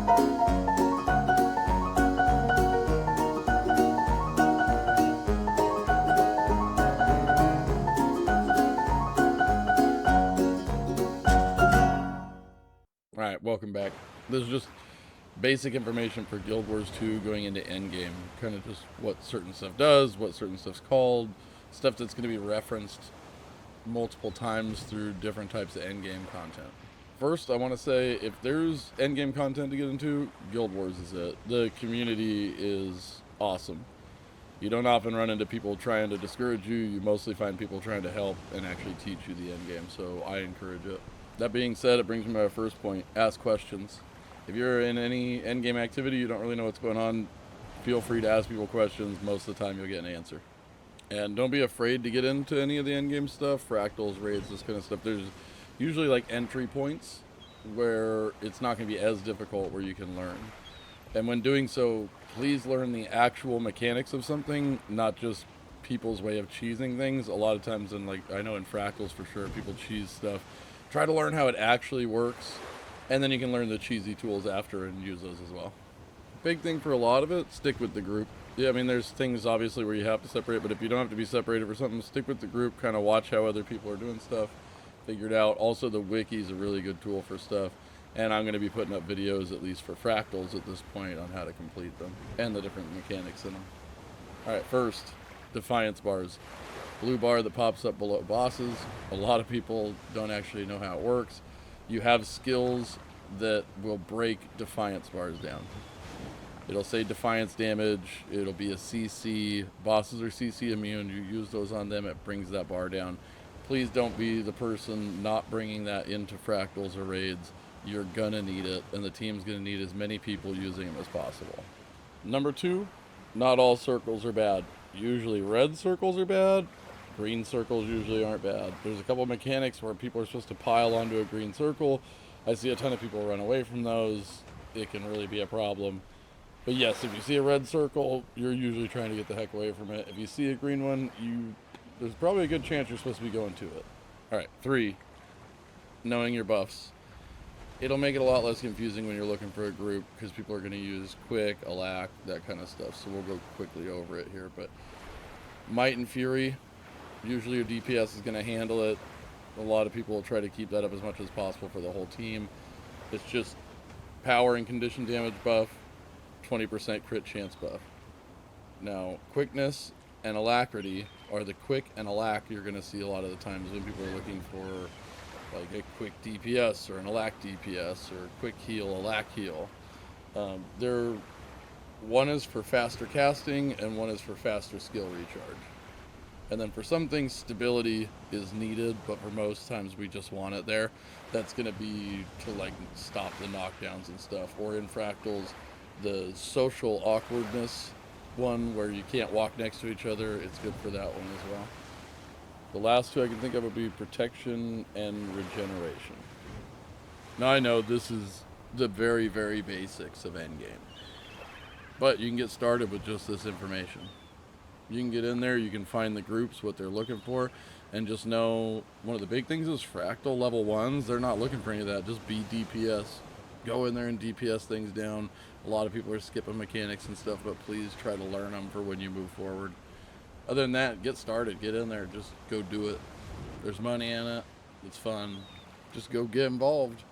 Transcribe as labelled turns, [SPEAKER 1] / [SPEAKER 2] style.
[SPEAKER 1] Alright, welcome back. This is just basic information for Guild Wars 2 going into endgame. Kind of just what certain stuff does, what certain stuff's called, stuff that's going to be referenced multiple times through different types of endgame content. First, I want to say, if there's endgame content to get into, Guild Wars is it. The community is awesome. You don't often run into people trying to discourage you. You mostly find people trying to help and actually teach you the endgame, so I encourage it. That being said, it brings me to my first point. Ask questions. If you're in any endgame activity, you don't really know what's going on, feel free to ask people questions. Most of the time you'll get an answer. And don't be afraid to get into any of the endgame stuff, fractals, raids, this kind of stuff. There's usually like entry points where it's not going to be as difficult, where you can learn. And when doing so, please learn the actual mechanics of something, not just people's way of cheesing things. A lot of times I know in fractals for sure, people cheese stuff. Try to learn how it actually works, and then you can learn the cheesy tools after and use those as well. Big thing for a lot of it, stick with the group. Yeah, I mean, there's things obviously where you have to separate, but if you don't have to be separated for something, stick with the group, kind of watch how other people are doing stuff, figure it out. Also, the wiki is a really good tool for stuff, and I'm going to be putting up videos, at least for fractals at this point, on how to complete them, and the different mechanics in them. Alright, first, Defiance bars. Blue bar that pops up below bosses. A lot of people don't actually know how it works. You have skills that will break Defiance bars down. It'll say Defiance damage, it'll be a CC. Bosses are CC immune, you use those on them, it brings that bar down. Please don't be the person not bringing that into fractals or raids. You're gonna need it, and the team's gonna need as many people using them as possible. Number 2, not all circles are bad. Usually red circles are bad, green circles usually aren't bad. There's a couple of mechanics where people are supposed to pile onto a green circle. I see a ton of people run away from those. It can really be a problem. But yes, if you see a red circle, you're usually trying to get the heck away from it. If you see a green one, there's probably a good chance you're supposed to be going to it. Alright, 3, knowing your buffs. It'll make it a lot less confusing when you're looking for a group, because people are going to use quick, alack, that kind of stuff. So we'll go quickly over it here. But Might and Fury, usually your DPS is going to handle it. A lot of people will try to keep that up as much as possible for the whole team. It's just power and condition damage buff, 20% crit chance buff. Now, quickness and alacrity are the quick and alack you're going to see a lot of the times when people are looking for like a quick DPS or an alack DPS or quick heal, alack heal. One is for faster casting and one is for faster skill recharge. And then for some things, stability is needed, but for most times we just want it there. That's going to be to like stop the knockdowns and stuff. Or in fractals, the social awkwardness one where you can't walk next to each other, it's good for that one as well. The last 2 I can think of would be protection and regeneration. Now I know this is the very, very basics of endgame, but you can get started with just this information. You can get in there, you can find the groups, what they're looking for, and just know one of the big things is fractal level 1s, they're not looking for any of that, just be DPS. Go in there and DPS things down. A lot of people are skipping mechanics and stuff, but please try to learn them for when you move forward. Other than that, get started, get in there, just go do it. There's money in it, it's fun, just go get involved.